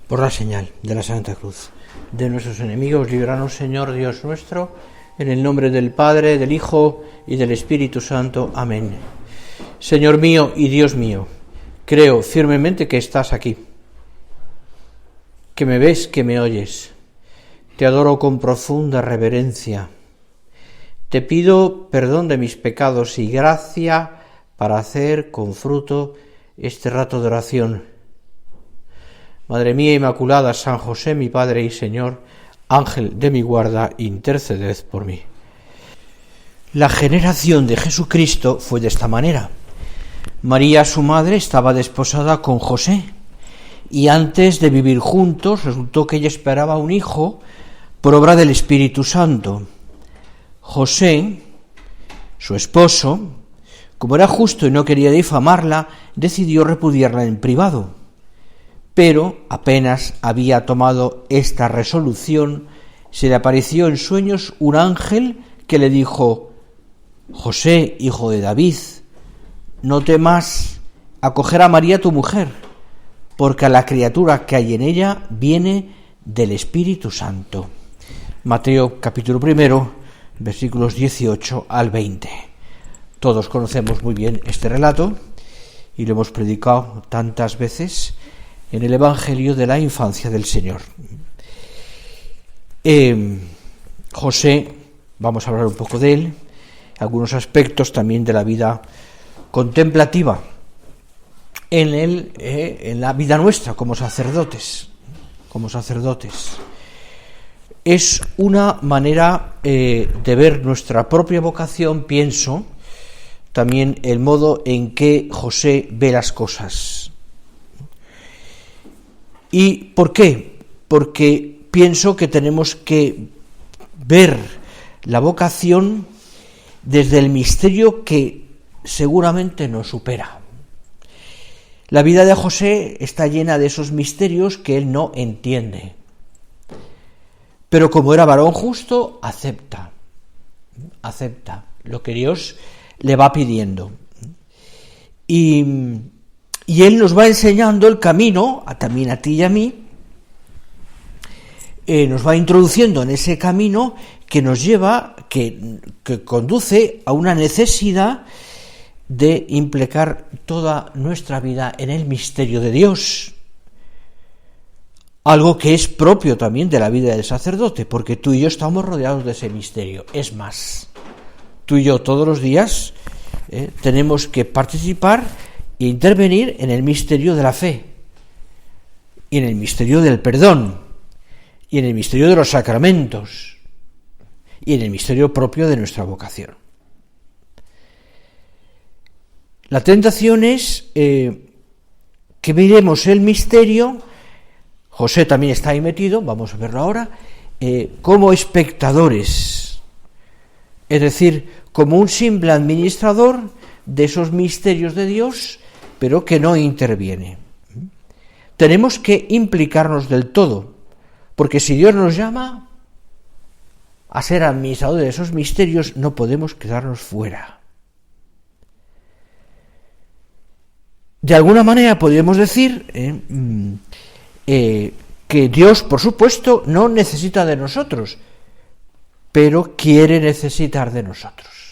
Por la señal de la Santa Cruz de nuestros enemigos, líbranos, Señor Dios nuestro, en el nombre del Padre, del Hijo y del Espíritu Santo. Amén. Señor mío y Dios mío, creo firmemente que estás aquí, que me ves, que me oyes. Te adoro con profunda reverencia. Te pido perdón de mis pecados y gracia para hacer con fruto este rato de oración. Madre mía Inmaculada, San José, mi Padre y Señor, Ángel de mi guarda, interceded por mí. La generación de Jesucristo fue de esta manera. María, su madre, estaba desposada con José, y antes de vivir juntos resultó que ella esperaba un hijo por obra del Espíritu Santo. José, su esposo, como era justo y no quería difamarla, decidió repudiarla en privado. Pero apenas había tomado esta resolución, se le apareció en sueños un ángel que le dijo: José, hijo de David, no temas acoger a María tu mujer, porque la criatura que hay en ella viene del Espíritu Santo. Mateo capítulo 1, versículos 18 al 20. Todos conocemos muy bien este relato y lo hemos predicado tantas veces en el Evangelio de la infancia del Señor. José, vamos a hablar un poco de él, algunos aspectos también de la vida contemplativa en la vida nuestra como sacerdotes. Es una manera de ver nuestra propia vocación, pienso, también el modo en que José ve las cosas. ¿Y por qué? Porque pienso que tenemos que ver la vocación desde el misterio que seguramente nos supera. La vida de José está llena de esos misterios que él no entiende. Pero como era varón justo, acepta lo que Dios le va pidiendo. Y él nos va enseñando el camino, también a ti y a mí, nos va introduciendo en ese camino que nos lleva, que conduce a una necesidad de implicar toda nuestra vida en el misterio de Dios. Algo que es propio también de la vida del sacerdote, porque tú y yo estamos rodeados de ese misterio. Es más, tú y yo todos los días tenemos que participar e intervenir en el misterio de la fe, y en el misterio del perdón, y en el misterio de los sacramentos, y en el misterio propio de nuestra vocación. La tentación es que miremos el misterio. José también está ahí metido, vamos a verlo ahora, como espectadores, es decir, como un simple administrador de esos misterios de Dios, pero que no interviene. Tenemos que implicarnos del todo, porque si Dios nos llama a ser administradores de esos misterios, no podemos quedarnos fuera. De alguna manera podríamos decir que Dios, por supuesto, no necesita de nosotros, pero quiere necesitar de nosotros.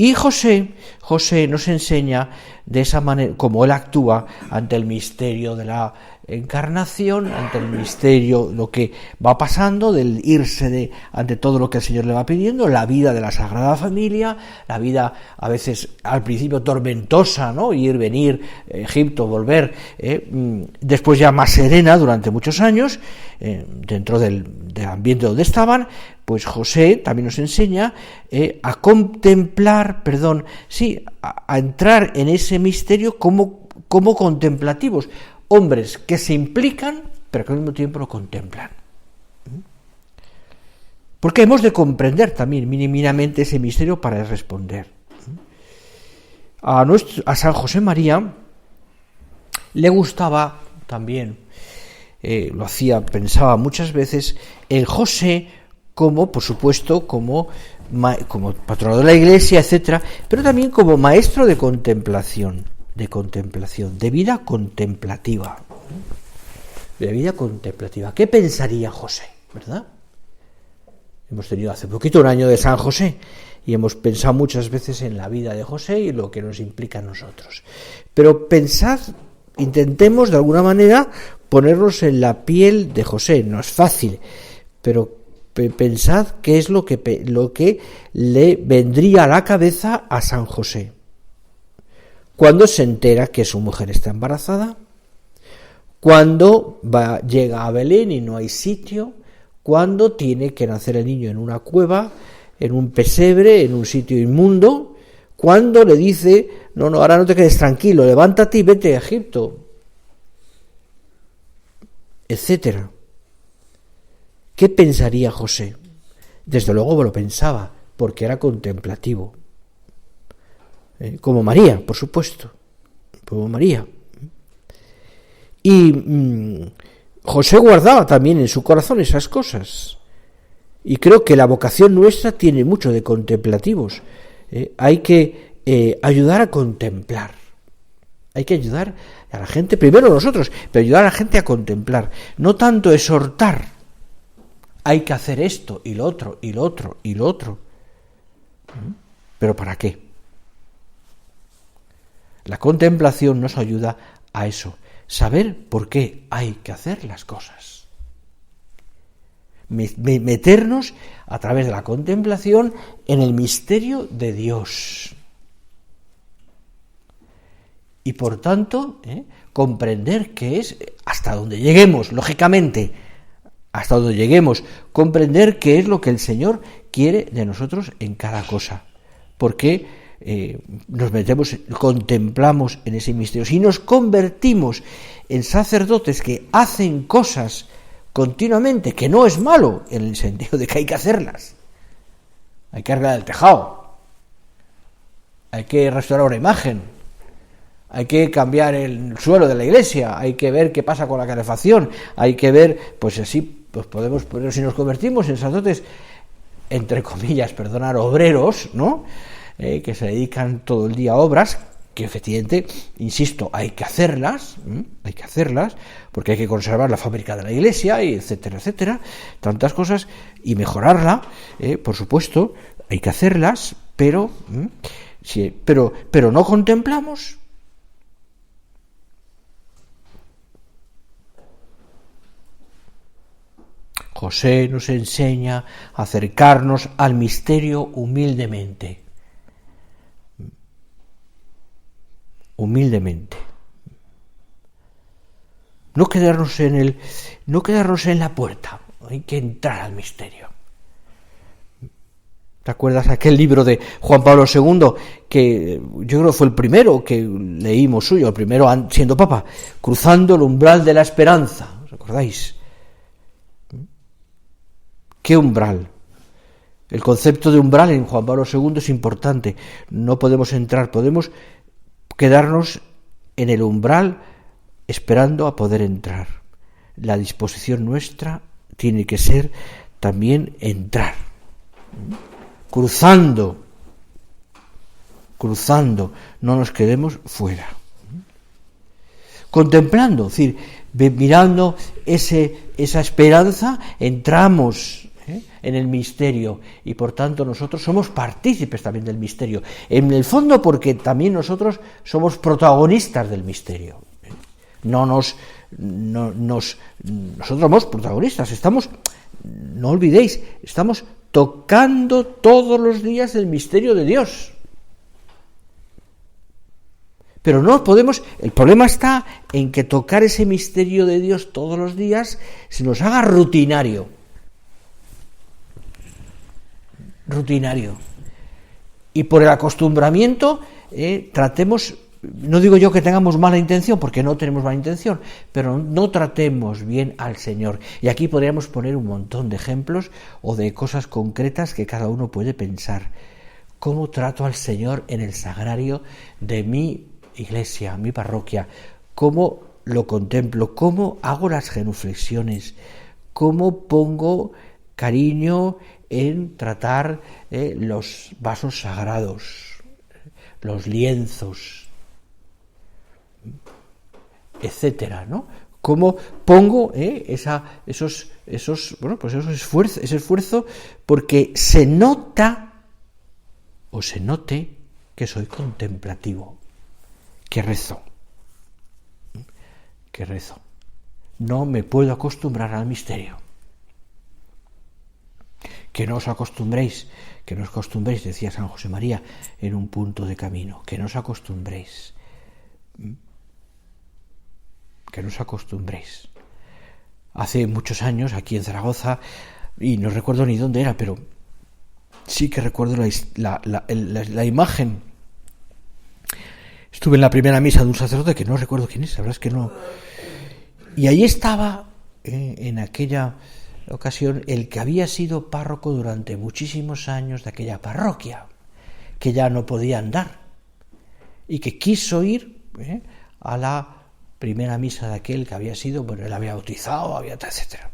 Y José nos enseña de esa manera, como él actúa ante el misterio de la encarnación, ante el misterio, lo que va pasando, del irse ante todo lo que el Señor le va pidiendo, la vida de la Sagrada Familia, la vida a veces al principio tormentosa, ¿no? Ir, venir, Egipto, volver, después ya más serena durante muchos años, dentro del ambiente donde estaban. Pues José también nos enseña a contemplar, a entrar en ese misterio como contemplativos, hombres que se implican, pero que al mismo tiempo lo contemplan. Porque hemos de comprender también mínimamente ese misterio para responder. A San José María le gustaba también, pensaba muchas veces, el José como, por supuesto, como como patrono de la Iglesia, etcétera, pero también como maestro de contemplación, de vida contemplativa. De vida contemplativa. ¿Qué pensaría José? ¿Verdad? Hemos tenido hace poquito un año de San José y hemos pensado muchas veces en la vida de José y lo que nos implica a nosotros. Pero pensad, intentemos de alguna manera ponernos en la piel de José. No es fácil, pero pensad qué es lo que le vendría a la cabeza a San José cuando se entera que su mujer está embarazada, cuando llega a Belén y no hay sitio, cuando tiene que nacer el niño en una cueva, en un pesebre, en un sitio inmundo, cuando le dice, no, ahora no te quedes tranquilo, levántate y vete a Egipto, etcétera. ¿Qué pensaría José? Desde luego lo pensaba, porque era contemplativo. Como María, por supuesto, como María. Y José guardaba también en su corazón esas cosas. Y creo que la vocación nuestra tiene mucho de contemplativos. Hay que ayudar a contemplar. Hay que ayudar a la gente, primero nosotros, pero ayudar a la gente a contemplar. No tanto exhortar. Hay que hacer esto y lo otro, y lo otro, y lo otro. ¿Pero para qué? La contemplación nos ayuda a eso. Saber por qué hay que hacer las cosas. Meternos a través de la contemplación en el misterio de Dios. Y por tanto, comprender qué es, hasta donde lleguemos, lógicamente, hasta donde lleguemos, comprender qué es lo que el Señor quiere de nosotros en cada cosa. Porque nos metemos, contemplamos en ese misterio. Si nos convertimos en sacerdotes que hacen cosas continuamente, que no es malo, en el sentido de que hay que hacerlas. Hay que arreglar el tejado, hay que restaurar una imagen, hay que cambiar el suelo de la iglesia, hay que ver qué pasa con la calefacción, hay que ver, pues así, pues podemos poner, si nos convertimos en sacerdotes, entre comillas, perdonar, obreros, ¿no? Que se dedican todo el día a obras, que efectivamente, insisto, hay que hacerlas, porque hay que conservar la fábrica de la iglesia, y etcétera, etcétera, tantas cosas, y mejorarla, por supuesto, hay que hacerlas, pero no contemplamos. José nos enseña a acercarnos al misterio humildemente. No quedarnos en la puerta, hay que entrar al misterio. ¿Te acuerdas aquel libro de Juan Pablo II que yo creo fue el primero que leímos suyo, el primero siendo papa, Cruzando el umbral de la esperanza? ¿Os acordáis? ¿Qué umbral? El concepto de umbral en Juan Pablo II es importante. No podemos entrar, podemos quedarnos en el umbral esperando a poder entrar. La disposición nuestra tiene que ser también entrar. Cruzando, no nos quedemos fuera. Contemplando, es decir, mirando esa esperanza, entramos en el misterio, y por tanto nosotros somos partícipes también del misterio, en el fondo porque también nosotros somos protagonistas del misterio. Nosotros somos protagonistas, no olvidéis, estamos tocando todos los días el misterio de Dios. Pero no podemos, el problema está en que tocar ese misterio de Dios todos los días se nos haga rutinario. Y por el acostumbramiento tratemos, no digo yo que tengamos mala intención, porque no tenemos mala intención, pero no tratemos bien al Señor. Y aquí podríamos poner un montón de ejemplos o de cosas concretas que cada uno puede pensar. ¿Cómo trato al Señor en el sagrario de mi iglesia, mi parroquia? ¿Cómo lo contemplo? ¿Cómo hago las genuflexiones? ¿Cómo pongo cariño en tratar los vasos sagrados, los lienzos, etcétera, ¿no? Cómo pongo ese esfuerzo porque se nota o se note que soy contemplativo, que rezo. No me puedo acostumbrar al misterio. Que no os acostumbréis, decía San José María en un punto de camino, que no os acostumbréis. Hace muchos años, aquí en Zaragoza, y no recuerdo ni dónde era, pero sí que recuerdo la imagen. Estuve en la primera misa de un sacerdote, que no recuerdo quién es, la verdad es que no. Y ahí estaba, en aquella ocasión, el que había sido párroco durante muchísimos años de aquella parroquia, que ya no podía andar, y que quiso ir a la primera misa de aquel que había sido, bueno, él había bautizado, etcétera.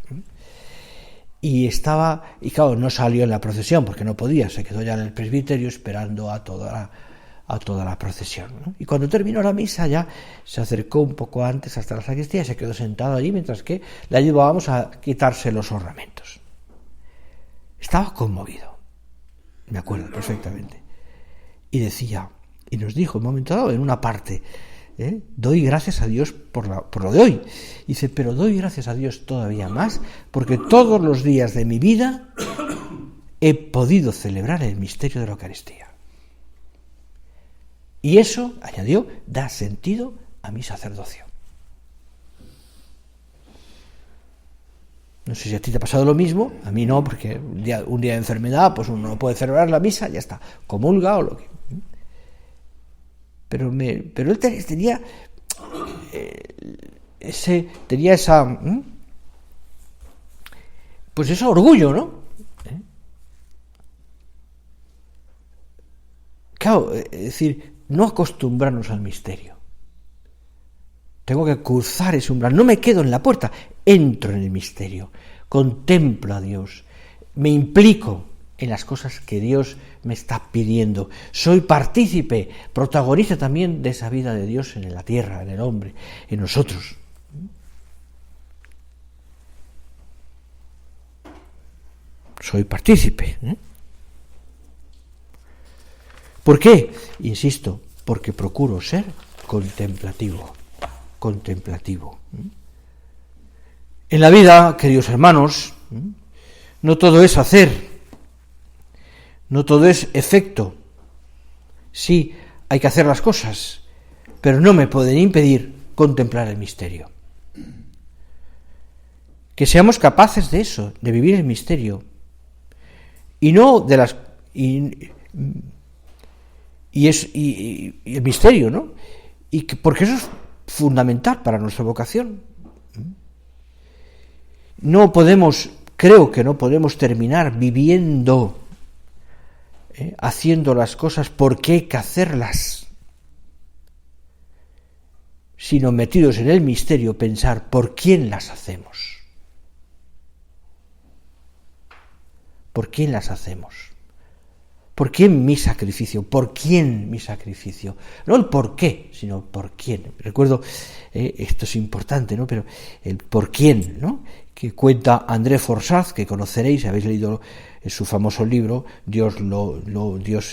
Y claro, no salió en la procesión porque no podía, se quedó ya en el presbiterio esperando a toda la procesión, ¿no? Y cuando terminó la misa ya se acercó un poco antes hasta la sacristía y se quedó sentado allí mientras que le ayudábamos a quitarse los ornamentos. Estaba conmovido, me acuerdo perfectamente. Y decía, y nos dijo en un momento dado, en una parte, doy gracias a Dios por lo de hoy. Dice, pero doy gracias a Dios todavía más porque todos los días de mi vida he podido celebrar el misterio de la Eucaristía. Y eso, añadió, da sentido a mi sacerdocio. No sé si a ti te ha pasado lo mismo, a mí no, porque un día de enfermedad, pues uno no puede celebrar la misa, ya está, comulga o lo que... Pero él tenía esa, pues ese orgullo, ¿no? Claro, es decir, no acostumbrarnos al misterio. Tengo que cruzar ese umbral, no me quedo en la puerta, entro en el misterio, contemplo a Dios, me implico en las cosas que Dios me está pidiendo. Soy partícipe, protagonista también de esa vida de Dios en la tierra, en el hombre, en nosotros. Soy partícipe. ¿Por qué? Insisto, porque procuro ser contemplativo. En la vida, queridos hermanos, no todo es hacer. No todo es efecto. Sí, hay que hacer las cosas, pero no me pueden impedir contemplar el misterio. Que seamos capaces de eso, de vivir el misterio. Y no de las... Y el misterio, ¿no? Porque eso es fundamental para nuestra vocación. Creo que no podemos terminar viviendo, haciendo las cosas porque hay que hacerlas, sino metidos en el misterio, pensar por quién las hacemos. ¿Por quién las hacemos? ¿Por quién mi sacrificio? ¿Por quién mi sacrificio? No el por qué, sino por quién. Recuerdo, esto es importante, ¿no? Pero el por quién, ¿no? Que cuenta André Forsart, que conoceréis, habéis leído su famoso libro, Dios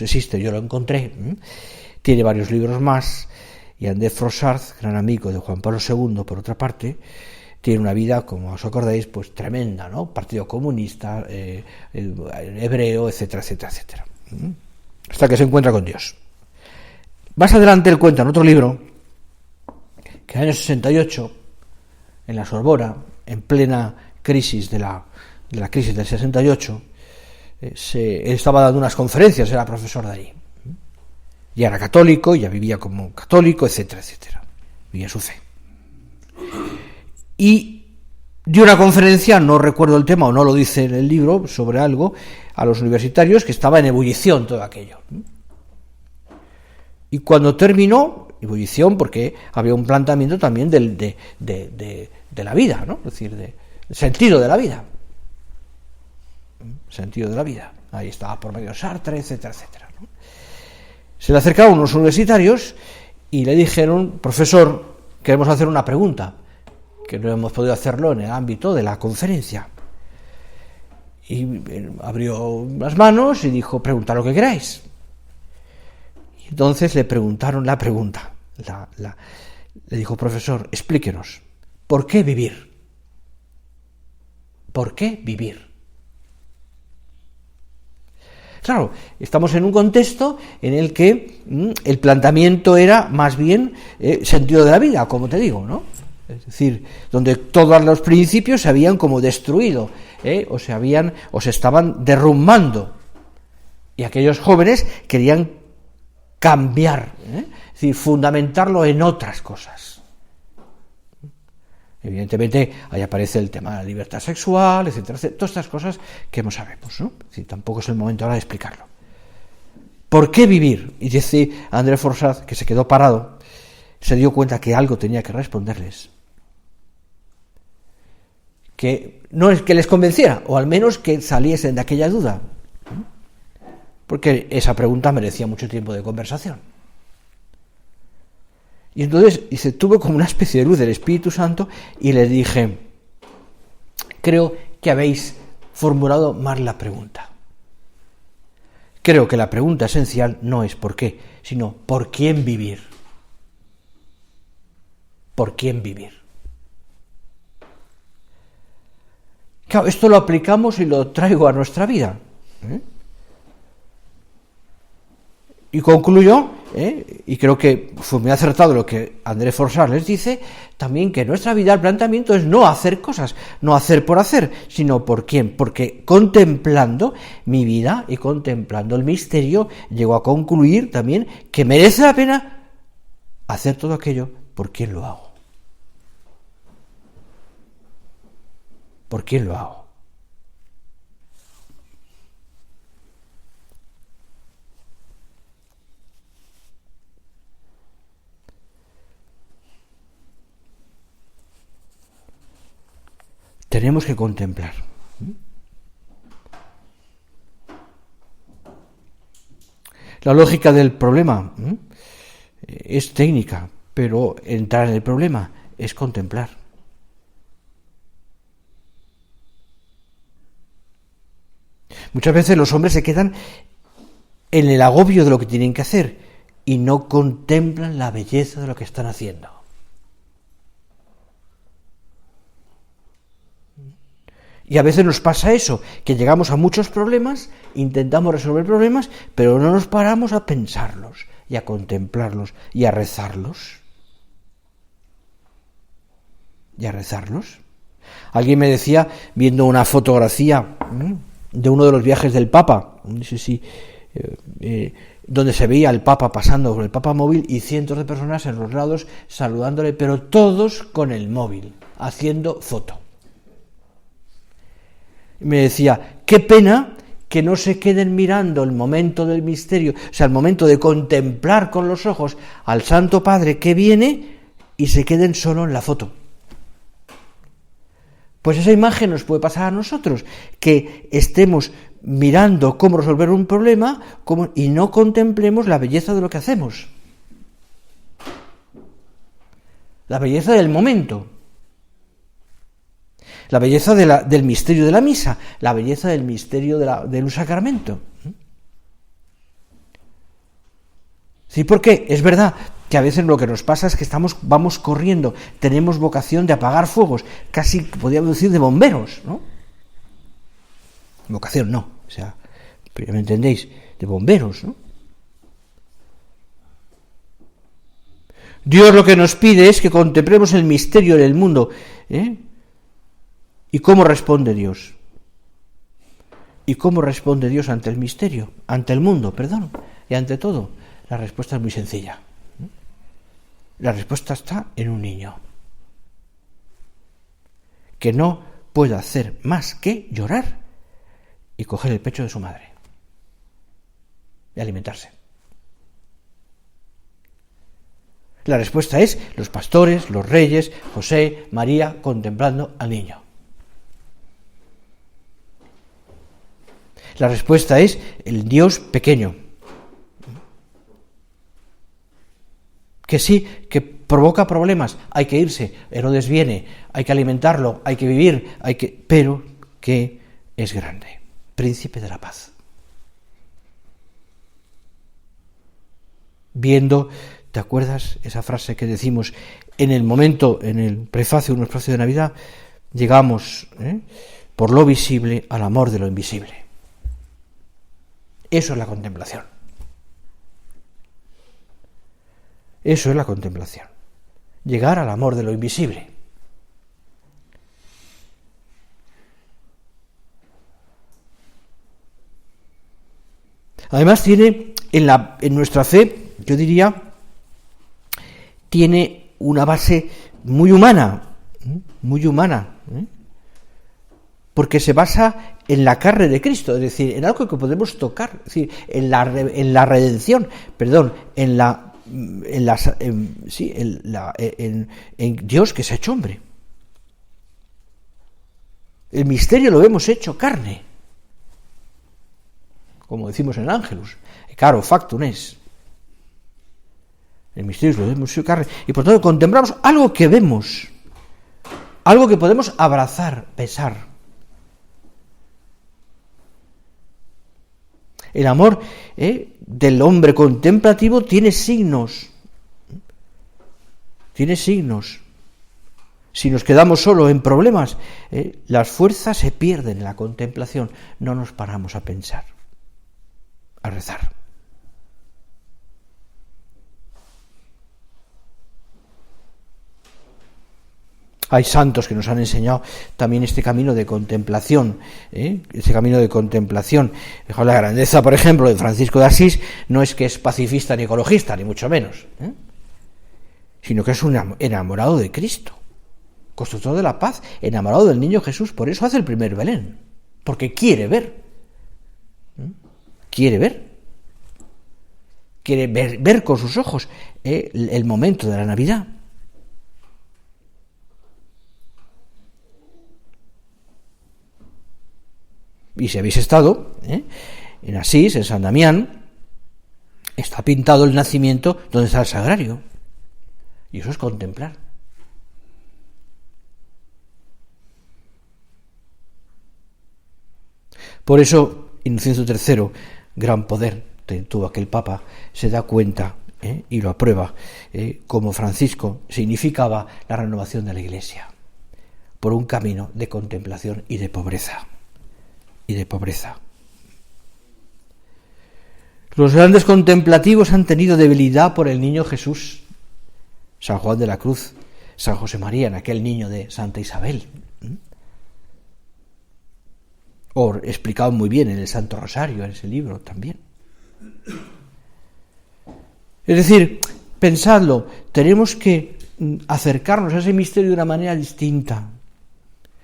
existe, yo lo encontré. Tiene varios libros más, y André Forsart, gran amigo de Juan Pablo II, por otra parte, tiene una vida, como os acordáis, pues tremenda, ¿no? Partido comunista, hebreo, etcétera, etcétera, etcétera. Hasta que se encuentra con Dios. Más adelante él cuenta en otro libro que en el año 68, en la Sorbona, en plena crisis de la crisis del 68, él estaba dando unas conferencias, era profesor de allí. Ya era católico, ya vivía como católico, etcétera, etcétera. Vivía su fe. Y dio una conferencia, no recuerdo el tema o no lo dice en el libro, sobre algo, a los universitarios, que estaba en ebullición todo aquello. Y cuando terminó, ebullición porque había un planteamiento también de la vida, ¿no? Es decir, del sentido de la vida. sentido de la vida. Ahí estaba por medio Sartre, etcétera, etcétera, ¿no? Se le acercaron unos universitarios y le dijeron: profesor, queremos hacer una pregunta, que no hemos podido hacerlo en el ámbito de la conferencia. Y abrió las manos y dijo: preguntad lo que queráis. Y entonces le preguntaron la pregunta. Le dijo: profesor, explíquenos, ¿por qué vivir? ¿Por qué vivir? Claro, estamos en un contexto en el que el planteamiento era más bien sentido de la vida, como te digo, ¿no? Es decir, donde todos los principios se habían como destruido, o se estaban derrumbando. Y aquellos jóvenes querían cambiar, es decir, fundamentarlo en otras cosas. Evidentemente, ahí aparece el tema de la libertad sexual, etcétera, etcétera, todas estas cosas que no sabemos, ¿no? Es decir, tampoco es el momento ahora de explicarlo. ¿Por qué vivir? Y dice André Forsat, que se quedó parado, se dio cuenta que algo tenía que responderles. Que no es que les convenciera, o al menos que saliesen de aquella duda. Porque esa pregunta merecía mucho tiempo de conversación. Y entonces tuve como una especie de luz del Espíritu Santo y les dije: creo que habéis formulado mal la pregunta. Creo que la pregunta esencial no es por qué, sino por quién vivir. ¿Por quién vivir? Claro, esto lo aplicamos y lo traigo a nuestra vida. Y concluyo, y creo que fue muy acertado lo que André Forsat les dice, también que en nuestra vida el planteamiento es no hacer cosas, no hacer por hacer, sino por quién. Porque contemplando mi vida y contemplando el misterio, llego a concluir también que merece la pena hacer todo aquello por quién lo hago. ¿Por quién lo hago? Tenemos que contemplar. La lógica del problema es técnica, pero entrar en el problema es contemplar. Muchas veces los hombres se quedan en el agobio de lo que tienen que hacer y no contemplan la belleza de lo que están haciendo. Y a veces nos pasa eso, que llegamos a muchos problemas, intentamos resolver problemas, pero no nos paramos a pensarlos y a contemplarlos y a rezarlos. Alguien me decía, viendo una fotografía de uno de los viajes del Papa, no sé si, donde se veía al Papa pasando con el Papa móvil y cientos de personas en los lados saludándole, pero todos con el móvil, haciendo foto. Me decía, qué pena que no se queden mirando el momento del misterio, o sea, el momento de contemplar con los ojos al Santo Padre que viene y se queden solo en la foto. Pues esa imagen nos puede pasar a nosotros, que estemos mirando cómo resolver un problema y no contemplemos la belleza de lo que hacemos. La belleza del momento. La belleza del misterio de la misa, la belleza del misterio del sacramento. Sí, porque es verdad que a veces lo que nos pasa es que vamos corriendo, tenemos vocación de apagar fuegos, casi podríamos decir de bomberos, ¿no? Vocación no, o sea, pero ya me entendéis, de bomberos, ¿no? Dios lo que nos pide es que contemplemos el misterio del mundo, ¿Y cómo responde Dios? ¿Y cómo responde Dios ante el misterio? Ante el mundo, y ante todo. La respuesta es muy sencilla. La respuesta está en un niño. Que no puede hacer más que llorar y coger el pecho de su madre. Y alimentarse. La respuesta es los pastores, los reyes, José, María, contemplando al niño. La respuesta es el Dios pequeño. Que sí, que provoca problemas, hay que irse, Herodes viene, hay que alimentarlo, hay que vivir, pero que es grande, príncipe de la paz. Viendo, ¿te acuerdas esa frase que decimos en el momento, en el prefacio, un prefacio de Navidad? Llegamos por lo visible al amor de lo invisible. Eso es la contemplación. Eso es la contemplación. Llegar al amor de lo invisible. Además tiene, en nuestra fe, yo diría, tiene una base muy humana, porque se basa en la carne de Cristo, es decir, en algo que podemos tocar, es decir, en la redención, en Dios que se ha hecho hombre. El misterio lo hemos hecho carne, como decimos en el Ángelus, caro factum es. El misterio lo hemos hecho carne, y por tanto contemplamos algo que vemos, algo que podemos abrazar, besar. El amor del hombre contemplativo tiene signos. Si nos quedamos solo en problemas, las fuerzas se pierden en la contemplación. No nos paramos a pensar, a rezar. Hay santos que nos han enseñado también este camino de contemplación, La grandeza, por ejemplo, de Francisco de Asís no es que es pacifista ni ecologista, ni mucho menos, sino que es un enamorado de Cristo, constructor de la paz, enamorado del niño Jesús. Por eso hace el primer Belén, porque quiere ver, ver con sus ojos el momento de la Navidad. Y si habéis estado en Asís, en San Damián, está pintado el nacimiento donde está el sagrario. Y eso es contemplar. Por eso, Inocencio III, gran poder tuvo aquel papa, se da cuenta y lo aprueba, como Francisco significaba la renovación de la Iglesia, por un camino de contemplación y de pobreza. Los grandes contemplativos han tenido debilidad por el niño Jesús. San Juan de la Cruz, San José María, en aquel niño de Santa Isabel. O explicado muy bien en el Santo Rosario, en ese libro también. Es decir, pensadlo, tenemos que acercarnos a ese misterio de una manera distinta.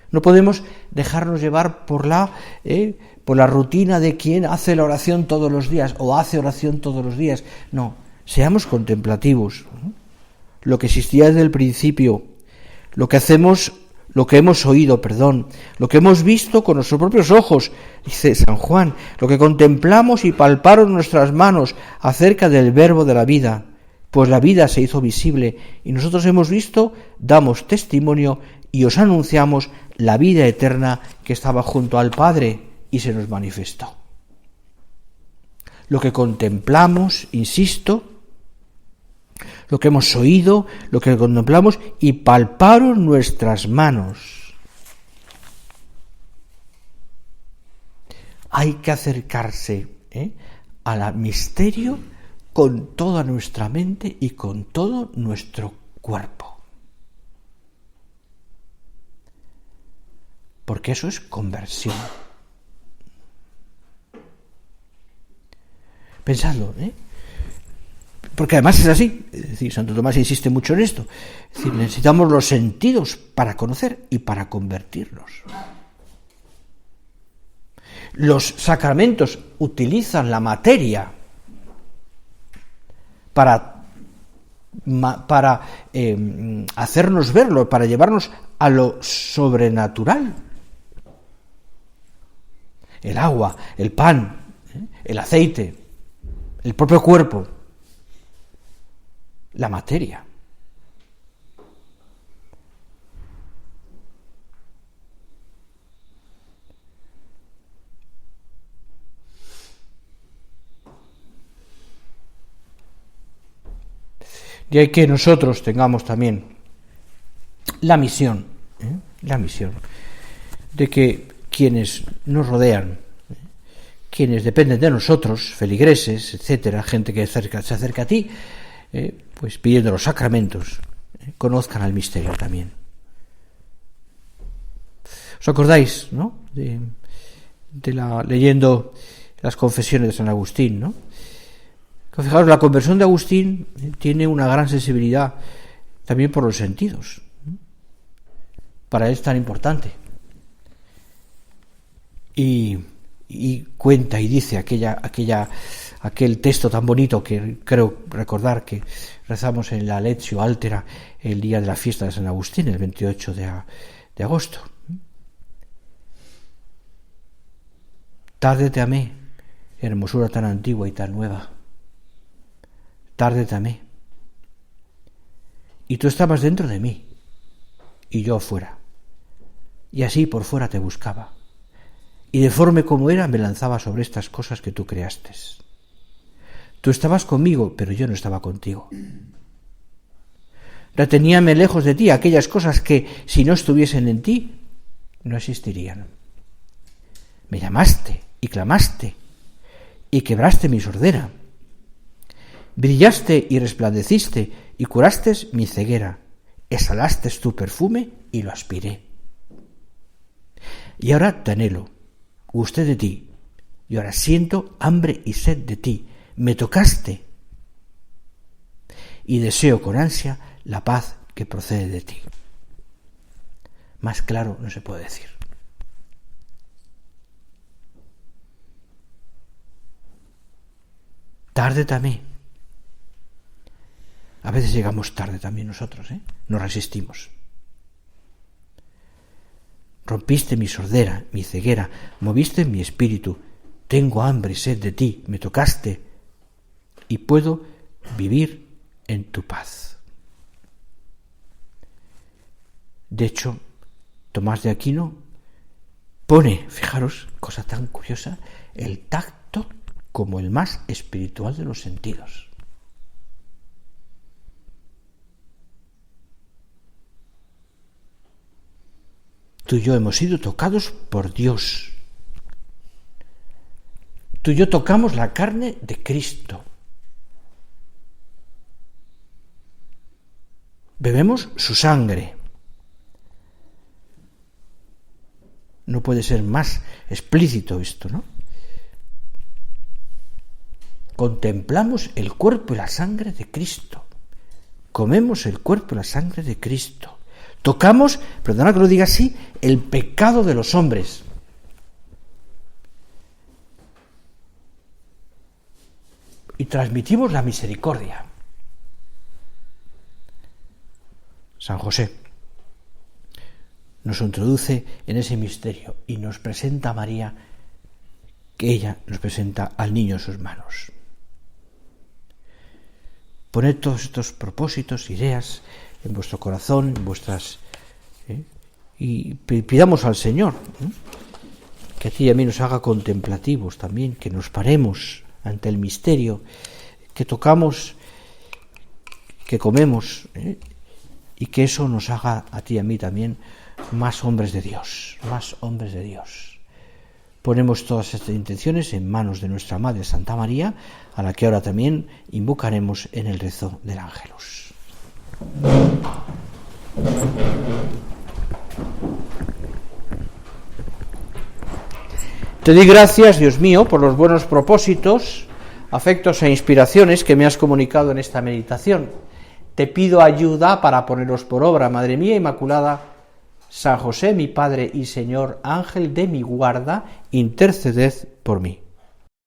No podemos dejarnos llevar por la rutina de quien hace la oración todos los días o hace oración todos los días. No, seamos contemplativos. Lo que existía desde el principio, lo que hemos oído, lo que hemos visto con nuestros propios ojos, dice San Juan, lo que contemplamos y palparon nuestras manos acerca del verbo de la vida, pues la vida se hizo visible y nosotros hemos visto, damos testimonio y os anunciamos la vida eterna que estaba junto al Padre y se nos manifestó. Lo que contemplamos, insisto, lo que hemos oído, lo que contemplamos y palparon nuestras manos. Hay que acercarse al misterio con toda nuestra mente y con todo nuestro cuerpo. Porque eso es conversión. Pensadlo, porque además es así. Es decir, Santo Tomás insiste mucho en esto. Es decir, necesitamos los sentidos para conocer y para convertirnos. Los sacramentos utilizan la materia para hacernos verlo, para llevarnos a lo sobrenatural. el agua, el pan, el aceite, el propio cuerpo, la materia. De ahí que nosotros tengamos también la misión de que quienes nos rodean, quienes dependen de nosotros, feligreses, etcétera, gente que se acerca a ti, pues pidiendo los sacramentos, conozcan al misterio también. ¿Os acordáis, no? Leyendo las confesiones de San Agustín, ¿no? Fijaros, la conversión de Agustín tiene una gran sensibilidad también por los sentidos. Para él es tan importante. Y cuenta y dice aquel texto tan bonito que creo recordar que rezamos en la Lectio Altera el día de la fiesta de San Agustín, el 28 de agosto. Tarde te amé, hermosura tan antigua y tan nueva. Tarde te amé. Y tú estabas dentro de mí, y yo afuera. Y así por fuera te buscaba. Y deforme como era, me lanzaba sobre estas cosas que tú creaste. Tú estabas conmigo, pero yo no estaba contigo. Reteníame lejos de ti aquellas cosas que, si no estuviesen en ti, no existirían. Me llamaste y clamaste, y quebraste mi sordera. Brillaste y resplandeciste, y curaste mi ceguera. Exhalaste tu perfume y lo aspiré. Y ahora te anhelo, gusté de ti, y ahora siento hambre y sed de ti. Me tocaste, y deseo con ansia la paz que procede de ti. Más claro no se puede decir. Tarde también. A veces llegamos tarde también nosotros, nos resistimos. Rompiste mi sordera, mi ceguera, moviste mi espíritu. Tengo hambre y sed de ti, me tocaste y puedo vivir en tu paz. De hecho, Tomás de Aquino pone, fijaros, cosa tan curiosa, el tacto como el más espiritual de los sentidos. Tú y yo hemos sido tocados por Dios. Tú y yo tocamos la carne de Cristo. Bebemos su sangre. No puede ser más explícito esto, ¿no? Contemplamos el cuerpo y la sangre de Cristo. Comemos el cuerpo y la sangre de Cristo. Tocamos, perdona que lo diga así, el pecado de los hombres. Y transmitimos la misericordia. San José nos introduce en ese misterio y nos presenta a María, que ella nos presenta al niño en sus manos. Poned todos estos propósitos, ideas en vuestro corazón, en vuestras... y pidamos al Señor que a ti y a mí nos haga contemplativos también, que nos paremos ante el misterio, que tocamos, que comemos, y que eso nos haga a ti y a mí también más hombres de Dios, más hombres de Dios. Ponemos todas estas intenciones en manos de nuestra Madre Santa María, a la que ahora también invocaremos en el rezo del Ángelus. Te doy gracias, Dios mío, por los buenos propósitos, afectos e inspiraciones que me has comunicado en esta meditación. Te pido ayuda para ponerlos por obra, Madre mía Inmaculada. San José, mi Padre y Señor, ángel de mi guarda, interceded por mí.